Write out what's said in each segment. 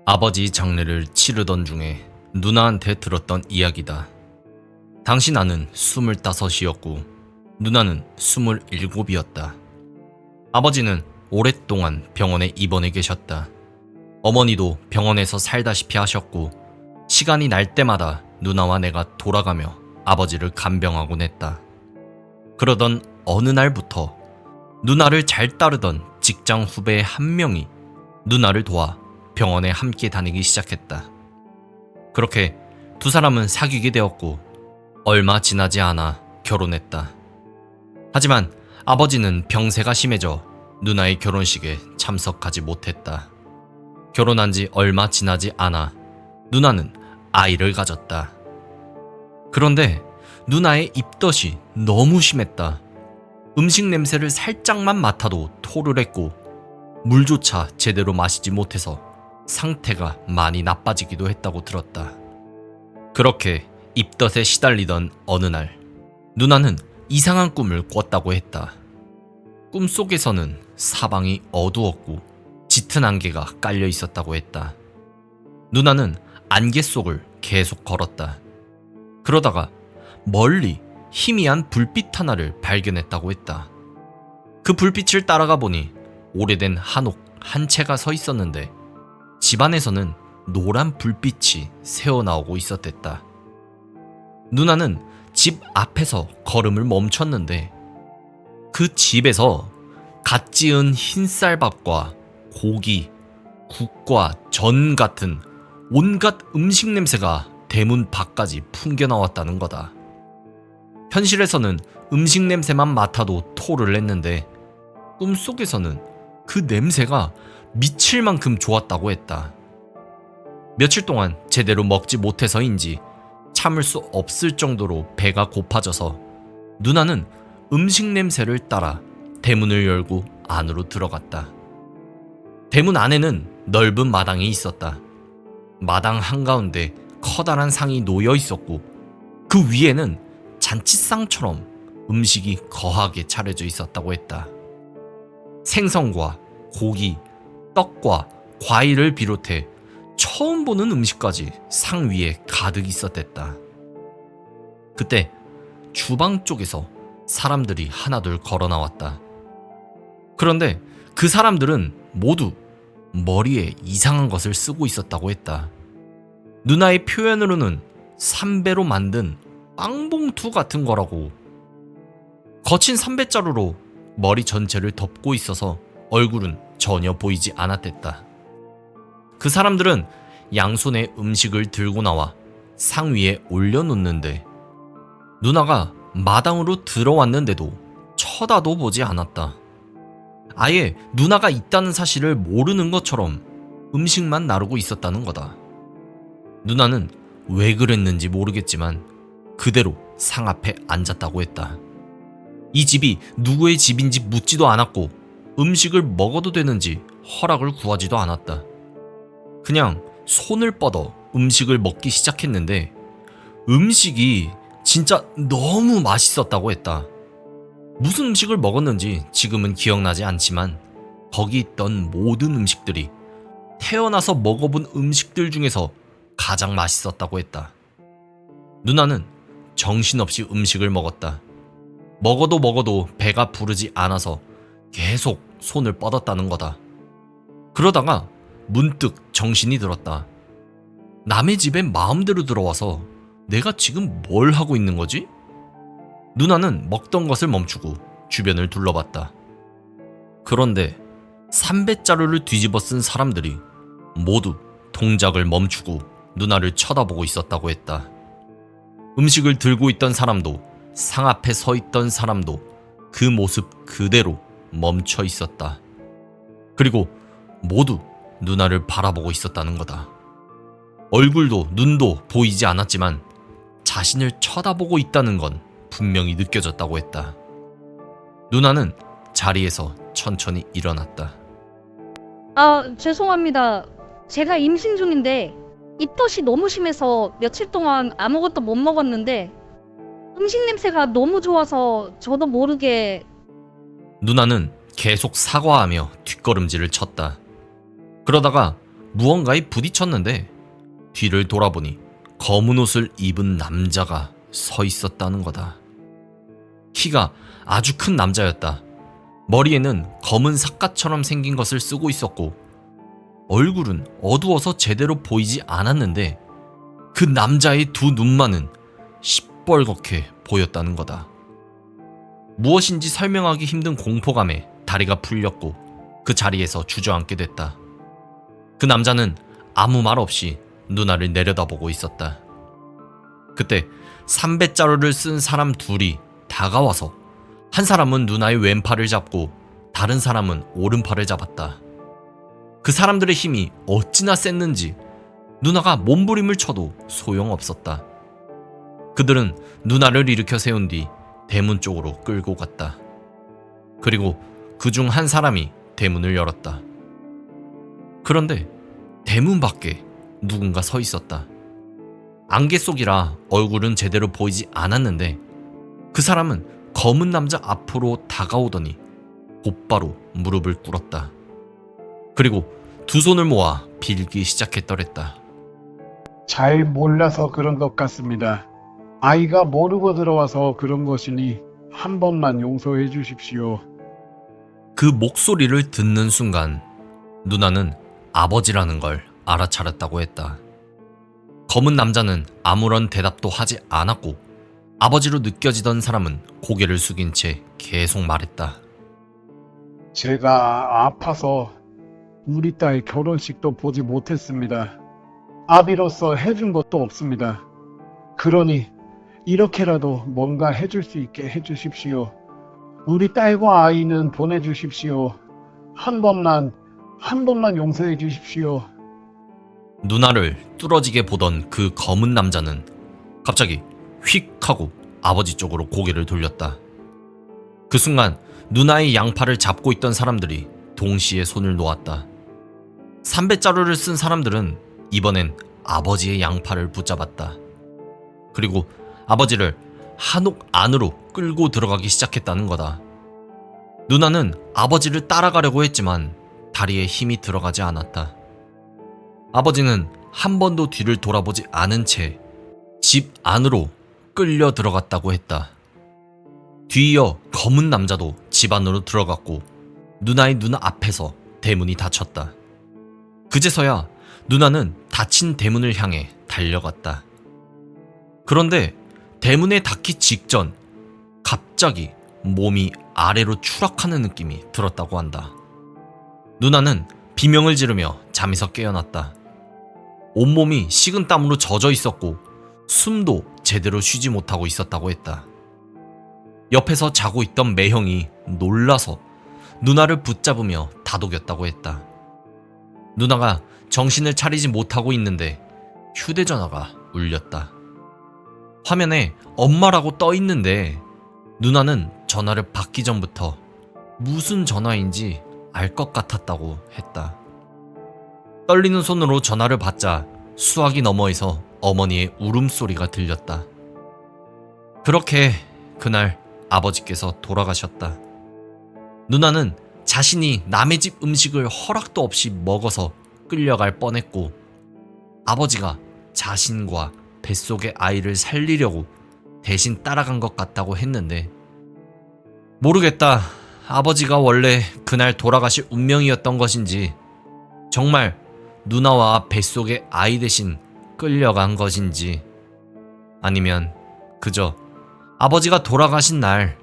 아버지 장례를 치르던 중에 누나한테 들었던 이야기다. 당시 나는 25이었고 누나는 27이었다. 아버지는 오랫동안 병원에 입원해 계셨다. 어머니도 병원에서 살다시피 하셨고 시간이 날 때마다 누나와 내가 돌아가며 아버지를 간병하곤 했다. 그러던 어느 날부터 누나를 잘 따르던 직장 후배 한 명이 누나를 도와 병원에 함께 다니기 시작했다. 그렇게 두 사람은 사귀게 되었고 얼마 지나지 않아 결혼했다. 하지만 아버지는 병세가 심해져 누나의 결혼식에 참석하지 못했다. 결혼한 지 얼마 지나지 않아 누나는 아이를 가졌다. 그런데 누나의 입덧이 너무 심했다. 음식 냄새를 살짝만 맡아도 토를 했고 물조차 제대로 마시지 못해서 상태가 많이 나빠지기도 했다고 들었다. 그렇게 입덧에 시달리던 어느 날 누나는 이상한 꿈을 꿨다고 했다. 꿈속에서는 사방이 어두웠고 짙은 안개가 깔려 있었다고 했다. 누나는 안개 속을 계속 걸었다. 그러다가 멀리 희미한 불빛 하나를 발견했다고 했다. 그 불빛을 따라가 보니 오래된 한옥 한 채가 서 있었는데 집안에서는 노란 불빛이 새어나오고 있었댔다. 누나는 집 앞에서 걸음을 멈췄는데 그 집에서 갓 지은 흰쌀밥과 고기, 국과 전 같은 온갖 음식 냄새가 대문 밖까지 풍겨나왔다는 거다. 현실에서는 음식 냄새만 맡아도 토를 했는데 꿈속에서는 그 냄새가 미칠 만큼 좋았다고 했다. 며칠 동안 제대로 먹지 못해서인지 참을 수 없을 정도로 배가 고파져서 누나는 음식 냄새를 따라 대문을 열고 안으로 들어갔다. 대문 안에는 넓은 마당이 있었다. 마당 한가운데 커다란 상이 놓여 있었고 그 위에는 잔치상처럼 음식이 거하게 차려져 있었다고 했다. 생선과 고기, 떡과 과일을 비롯해 처음 보는 음식까지 상 위에 가득 있었댔다. 그때 주방 쪽에서 사람들이 하나둘 걸어 나왔다. 그런데 그 사람들은 모두 머리에 이상한 것을 쓰고 있었다고 했다. 누나의 표현으로는 삼배로 만든 빵봉투 같은 거라고. 거친 삼배자루로 머리 전체를 덮고 있어서 얼굴은 전혀 보이지 않았댔다. 그 사람들은 양손에 음식을 들고 나와 상 위에 올려놓는데 누나가 마당으로 들어왔는데도 쳐다도 보지 않았다. 아예 누나가 있다는 사실을 모르는 것처럼 음식만 나르고 있었다는 거다. 누나는 왜 그랬는지 모르겠지만 그대로 상 앞에 앉았다고 했다. 이 집이 누구의 집인지 묻지도 않았고 음식을 먹어도 되는지 허락을 구하지도 않았다. 그냥 손을 뻗어 음식을 먹기 시작했는데 음식이 진짜 너무 맛있었다고 했다. 무슨 음식을 먹었는지 지금은 기억나지 않지만 거기 있던 모든 음식들이 태어나서 먹어본 음식들 중에서 가장 맛있었다고 했다. 누나는 정신없이 음식을 먹었다. 먹어도 배가 부르지 않아서 계속 손을 뻗었다는 거다. 그러다가 문득 정신이 들었다. 남의 집에 마음대로 들어와서 내가 지금 뭘 하고 있는 거지? 누나는 먹던 것을 멈추고 주변을 둘러봤다. 그런데 삼배자루를 뒤집어 쓴 사람들이 모두 동작을 멈추고 누나를 쳐다보고 있었다고 했다. 음식을 들고 있던 사람도 상 앞에 서 있던 사람도 그 모습 그대로 멈춰 있었다. 그리고 모두 누나를 바라보고 있었다는 거다. 얼굴도 눈도 보이지 않았지만 자신을 쳐다보고 있다는 건 분명히 느껴졌다고 했다. 누나는 자리에서 천천히 일어났다. 죄송합니다. 제가 임신 중인데 입덧이 너무 심해서 며칠 동안 아무것도 못 먹었는데 음식 냄새가 너무 좋아서 저도 모르게. 누나는 계속 사과하며 뒷걸음질을 쳤다. 그러다가 무언가에 부딪혔는데 뒤를 돌아보니 검은 옷을 입은 남자가 서 있었다는 거다. 키가 아주 큰 남자였다. 머리에는 검은 삿갓처럼 생긴 것을 쓰고 있었고 얼굴은 어두워서 제대로 보이지 않았는데 그 남자의 두 눈만은 시뻘겋게 보였다는 거다. 무엇인지 설명하기 힘든 공포감에 다리가 풀렸고 그 자리에서 주저앉게 됐다. 그 남자는 아무 말 없이 누나를 내려다보고 있었다. 그때 삼배자루를 쓴 사람 둘이 다가와서 한 사람은 누나의 왼팔을 잡고 다른 사람은 오른팔을 잡았다. 그 사람들의 힘이 어찌나 셌는지 누나가 몸부림을 쳐도 소용없었다. 그들은 누나를 일으켜 세운 뒤 대문 쪽으로 끌고 갔다. 그리고 그중 한 사람이 대문을 열었다. 그런데 대문 밖에 누군가 서 있었다. 안개 속이라 얼굴은 제대로 보이지 않았는데 그 사람은 검은 남자 앞으로 다가오더니 곧바로 무릎을 꿇었다. 그리고 두 손을 모아 빌기 시작했더랬다. 잘 몰라서 그런 것 같습니다. 아이가 모르고 들어와서 그런 것이니 한 번만 용서해 주십시오. 그 목소리를 듣는 순간 누나는 아버지라는 걸 알아차렸다고 했다. 검은 남자는 아무런 대답도 하지 않았고 아버지로 느껴지던 사람은 고개를 숙인 채 계속 말했다. 제가 아파서 우리 딸 결혼식도 보지 못했습니다. 아비로서 해준 것도 없습니다. 그러니 이렇게라도 뭔가 해줄 수 있게 해주십시오. 우리 딸과 아이는 보내주십시오. 한 번만 용서해 주십시오. 누나를 뚫어지게 보던 그 검은 남자는 갑자기 휙 하고 아버지 쪽으로 고개를 돌렸다. 그 순간 누나의 양팔을 잡고 있던 사람들이 동시에 손을 놓았다. 삼배자루를 쓴 사람들은 이번엔 아버지의 양팔을 붙잡았다. 그리고 아버지를 한옥 안으로 끌고 들어가기 시작했다는 거다. 누나는 아버지를 따라가려고 했지만 다리에 힘이 들어가지 않았다. 아버지는 한 번도 뒤를 돌아보지 않은 채 집 안으로 끌려 들어갔다고 했다. 뒤이어 검은 남자도 집 안으로 들어갔고 누나의 눈앞에서 대문이 닫혔다. 그제서야 누나는 닫힌 대문을 향해 달려갔다. 그런데 대문에 닿기 직전 갑자기 몸이 아래로 추락하는 느낌이 들었다고 한다. 누나는 비명을 지르며 잠에서 깨어났다. 온몸이 식은땀으로 젖어 있었고 숨도 제대로 쉬지 못하고 있었다고 했다. 옆에서 자고 있던 매형이 놀라서 누나를 붙잡으며 다독였다고 했다. 누나가 정신을 차리지 못하고 있는데 휴대전화가 울렸다. 화면에 엄마라고 떠 있는데 누나는 전화를 받기 전부터 무슨 전화인지 알 것 같았다고 했다. 떨리는 손으로 전화를 받자 수화기 너머에서 어머니의 울음소리가 들렸다. 그렇게 그날 아버지께서 돌아가셨다. 누나는 자신이 남의 집 음식을 허락도 없이 먹어서 끌려갈 뻔했고 아버지가 자신과 뱃속의 아이를 살리려고 대신 따라간 것 같다고 했는데 모르겠다. 아버지가 원래 그날 돌아가실 운명이었던 것인지 정말 누나와 뱃속의 아이 대신 끌려간 것인지 아니면 그저 아버지가 돌아가신 날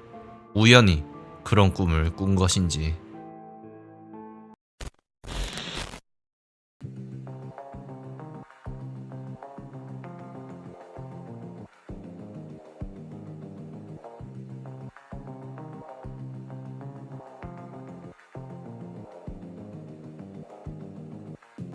우연히 그런 꿈을 꾼 것인지